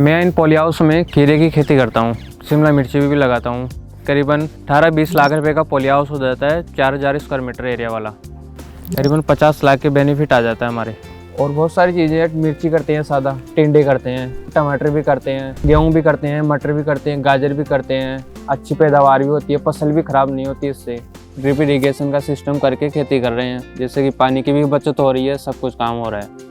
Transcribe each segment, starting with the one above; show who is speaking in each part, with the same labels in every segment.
Speaker 1: मैं इन poly house में खीरे की खेती करता हूँ, शिमला मिर्ची भी लगाता हूँ। करीबन 18-20 लाख रुपए का पॉली हाउस हो जाता है, 4000 स्क्वायर मीटर एरिया वाला। करीबन 50 लाख के बेनिफिट आ जाता है हमारे। और बहुत सारी चीज़ें हैं, मिर्ची करते हैं सादा, टिंडे करते हैं, टमाटर भी करते हैं, गेहूँ भी करते हैं, मटर भी करते हैं, गाजर भी करते हैं। अच्छी पैदावार भी होती है, फसल भी ख़राब नहीं होती इससे। ड्रिप इरीगेशन का सिस्टम करके खेती कर रहे हैं, जैसे कि पानी की भी बचत हो रही है, सब कुछ काम हो रहा है।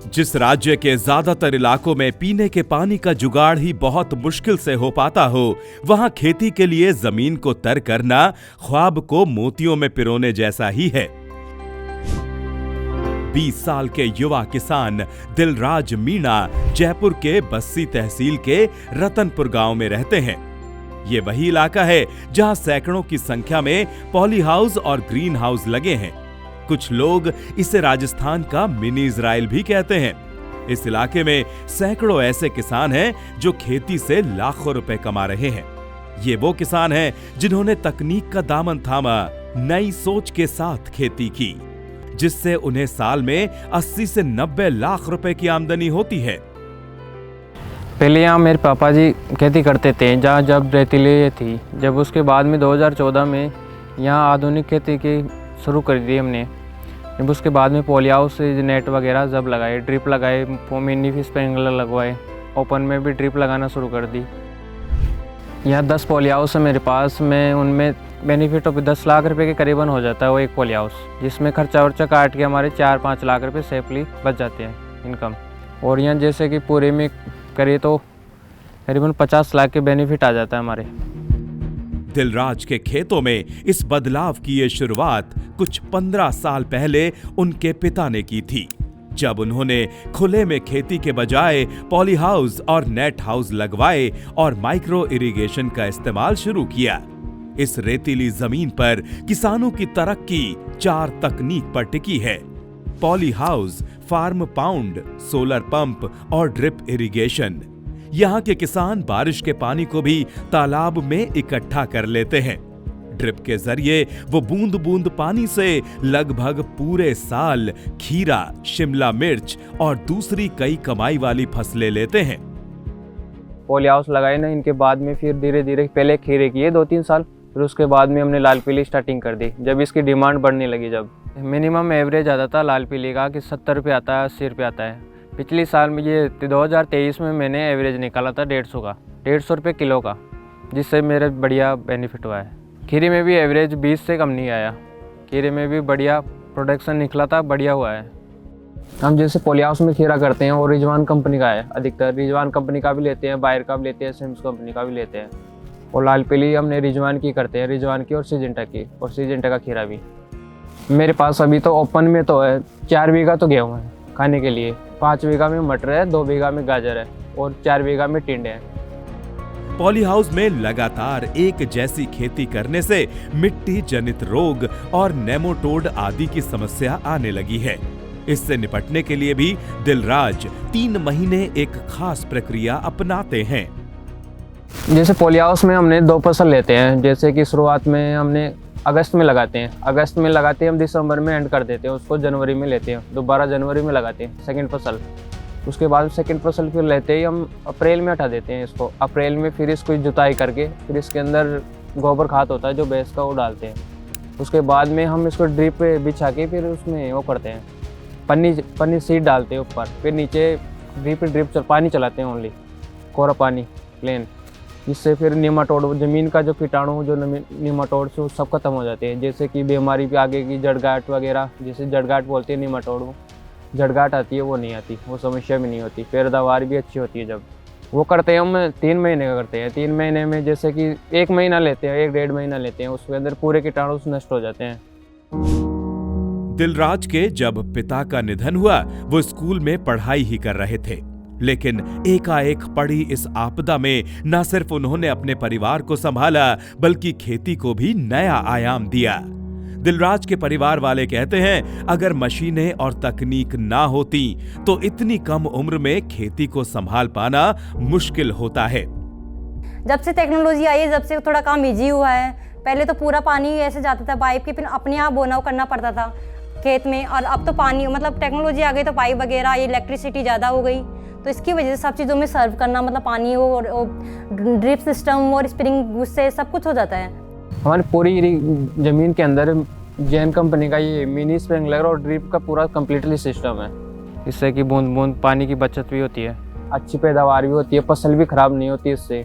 Speaker 2: जिस राज्य के ज्यादातर इलाकों में पीने के पानी का जुगाड़ ही बहुत मुश्किल से हो पाता हो, वहां खेती के लिए जमीन को तर करना ख्वाब को मोतियों में पिरोने जैसा ही है। 20 साल के युवा किसान दिलराज मीणा जयपुर के बस्सी तहसील के रतनपुर गांव में रहते हैं। ये वही इलाका है जहां सैकड़ों की संख्या में पॉली हाउस और ग्रीन हाउस लगे हैं। कुछ लोग इसे राजस्थान का मिनी इजराइल भी कहते हैं। इस इलाके में सैकड़ों ऐसे किसान हैं जो खेती से लाखों रुपए कमा रहे हैं। ये वो किसान हैं जिन्होंने तकनीक का दामन थामा, नई सोच के साथ खेती की, जिससे उन्हें साल में 80 से 90 लाख रुपए की आमदनी होती है।
Speaker 1: पहले यहाँ मेरे पापा जी खेती करते थे, जहाँ जब रेतीली थी। जब उसके बाद में 2014 में यहाँ आधुनिक खेती की शुरू कर दी हमने। जब उसके बाद में पॉली हाउस नेट वगैरह जब लगाए, ड्रिप लगाए, मिनी फिश स्प्रिंकलर लगवाए, ओपन में भी ड्रिप लगाना शुरू कर दी। यहाँ 10 पॉली हाउस है मेरे पास में। उनमें बेनिफिट ऑफ 10 लाख रुपए के करीबन हो जाता है वो एक पॉली हाउस, जिसमें खर्चा वर्चा काट के हमारे 4-5 लाख रुपए सेफली बच जाते हैं इनकम। और यहाँ जैसे कि पूरे में करिए तो करीबन 50 लाख के बेनिफिट आ जाता है हमारे।
Speaker 2: दिलराज के खेतों में इस बदलाव की ये शुरुआत कुछ 15 साल पहले उनके पिता ने की थी, जब उन्होंने खुले में खेती के बजाय पॉली हाउस और नेट हाउस लगवाए और माइक्रो इरिगेशन का इस्तेमाल शुरू किया। इस रेतीली जमीन पर किसानों की तरक्की 4 तकनीक पर टिकी है: poly house, farm pond, solar pump और ड्रिप इरिगेशन। यहाँ के किसान बारिश के पानी को भी तालाब में इकट्ठा कर लेते हैं। ड्रिप के जरिए वो बूंद बूंद पानी से लगभग पूरे साल खीरा, शिमला मिर्च और दूसरी कई कमाई वाली फसलें लेते हैं।
Speaker 1: पॉली हाउस लगाए ना, इनके बाद में फिर धीरे धीरे पहले खीरे किए 2-3 साल, फिर उसके बाद में हमने लाल पीली स्टार्टिंग कर दी। जब इसकी डिमांड बढ़ने लगी, जब मिनिमम एवरेज आता था लाल पीली का कि 70 रुपये आता है, 80 रुपये आता है। पिछले साल में ये 2023 में मैंने एवरेज निकाला था 150 का, 150 रुपये किलो का, जिससे मेरे बढ़िया बेनिफिट हुआ है। खीरे में भी एवरेज 20 से कम नहीं आया। खीरे में भी बढ़िया प्रोडक्शन निकला था, बढ़िया हुआ है। हम जैसे पॉली हाउस में खीरा करते हैं और रिजवान कंपनी का है अधिकतर। रिजवान कंपनी का भी लेते हैं, बायर का भी लेते हैं, सिम्स कंपनी का भी लेते हैं। और लाल पीली हमने रिजवान की करते हैं, रिजवान की और सिजेंटा की, और सिजेंटा का खीरा भी। मेरे पास अभी तो ओपन में तो है 4 बीघा तो गेहूँ है खाने के लिए, 5 बीघा में मटर है, 2 बीघा में गाजर है और 4 बीघा में टिंडे हैं।
Speaker 2: पॉली हाउस में लगातार एक जैसी खेती करने से मिट्टी जनित रोग और नेमाटोड आदि की समस्या आने लगी है। इससे निपटने के लिए भी दिलराज 3 महीने एक खास प्रक्रिया अपनाते हैं।
Speaker 1: जैसे पॉली हाउस में हमने 2 फसल लेते हैं। जैसे कि शुरुआत में हमने अगस्त में लगाते हैं, अगस्त में लगाते हैं हम, दिसंबर में एंड कर देते हैं उसको, जनवरी में लेते हैं, दोबारा जनवरी में लगाते हैं सेकंड फसल। उसके बाद सेकंड फसल फिर लेते ही हम अप्रैल में हटा देते हैं इसको। अप्रैल में फिर इसको जुताई करके फिर इसके अंदर गोबर खाद होता है जो भैंस का, वो डालते हैं। उसके बाद में हम इसको ड्रिप पे बिछा के फिर उसमें वो करते हैं, पन्नी सीड डालते हैं ऊपर, फिर नीचे ड्रिप पानी चलाते हैं, ओनली कोरा पानी प्लेन, जिससे फिर नेमाटोड, जमीन का जो कीटाणु, जो नेमाटोड से सब खत्म हो जाते हैं। जैसे कि बीमारी भी आगे की जड़गाहट वगैरह, जैसे जड़गाहट बोलते हैं नेमाटोड, जड़गाहट आती है, वो नहीं आती, वो समस्या भी नहीं होती। पैदावार भी अच्छी होती है। जब वो करते हैं हम 3 महीने का करते हैं। 3 महीने में जैसे कि 1 महीना लेते हैं, 1-1.5 महीना लेते हैं, उसके अंदर पूरे कीटाणु नष्ट हो जाते हैं।
Speaker 2: दिलराज के जब पिता का निधन हुआ, वो स्कूल में पढ़ाई ही कर रहे थे, लेकिन एकाएक पड़ी इस आपदा में न सिर्फ उन्होंने अपने परिवार को संभाला, बल्कि खेती को भी नया आयाम दिया। दिलराज के परिवार वाले कहते हैं, अगर मशीनें और तकनीक ना होती तो इतनी कम उम्र में खेती को संभाल पाना मुश्किल होता है।
Speaker 3: जब से टेक्नोलॉजी आई है, जब से थोड़ा काम इजी हुआ है। पहले तो पूरा पानी ऐसे जाता था पाइप के, फिर अपने आप बोना करना पड़ता था। खेत में। और अब तो पानी मतलब टेक्नोलॉजी आ गई तो पाइप वगैरह, ये इलेक्ट्रिसिटी ज़्यादा हो गई, तो इसकी वजह से सब चीज़ों में सर्व करना मतलब पानी वो ड्रिप सिस्टम और स्प्रिंग उससे सब कुछ हो जाता है।
Speaker 1: हमारी पूरी ज़मीन के अंदर जैन कंपनी का ये मिनी स्प्रिंकलर और ड्रिप का पूरा कम्प्लीटली सिस्टम है। इससे कि बूंद बूंद पानी की बचत भी होती है, अच्छी पैदावार भी होती है, फसल भी खराब नहीं होती इससे।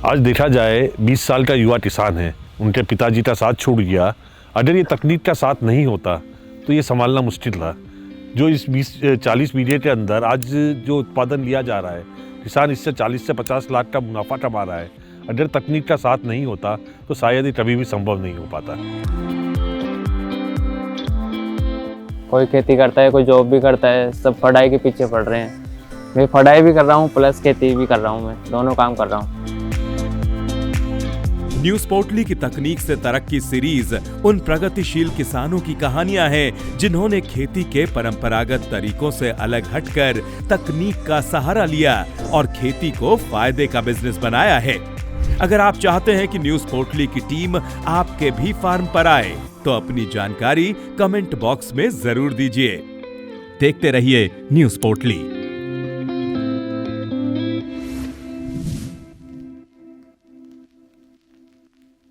Speaker 4: आज देखा जाए 20 साल का युवा किसान है, उनके पिताजी का साथ छूट गया। अगर ये तकनीक का साथ नहीं होता तो ये संभालना मुश्किल था। जो इस 40 बीघे के अंदर आज जो उत्पादन लिया जा रहा है, किसान इससे 40 से 50 लाख का मुनाफा कमा रहा है। अगर तकनीक का साथ नहीं होता तो शायद ये कभी भी संभव नहीं हो पाता।
Speaker 1: कोई खेती करता है, कोई जॉब भी करता है, सब पढ़ाई के पीछे पड़ रहे हैं। मैं पढ़ाई भी कर रहा हूँ प्लस खेती भी कर रहा हूँ, मैं दोनों काम कर रहा हूँ।
Speaker 2: न्यूज पोर्टली की तकनीक से तरक्की सीरीज उन प्रगतिशील किसानों की कहानियां हैं जिन्होंने खेती के परंपरागत तरीकों से अलग हटकर तकनीक का सहारा लिया और खेती को फायदे का बिजनेस बनाया है। अगर आप चाहते हैं कि न्यूज पोर्टली की टीम आपके भी फार्म पर आए तो अपनी जानकारी कमेंट बॉक्स में जरूर दीजिए। देखते रहिए न्यूज पोर्टली।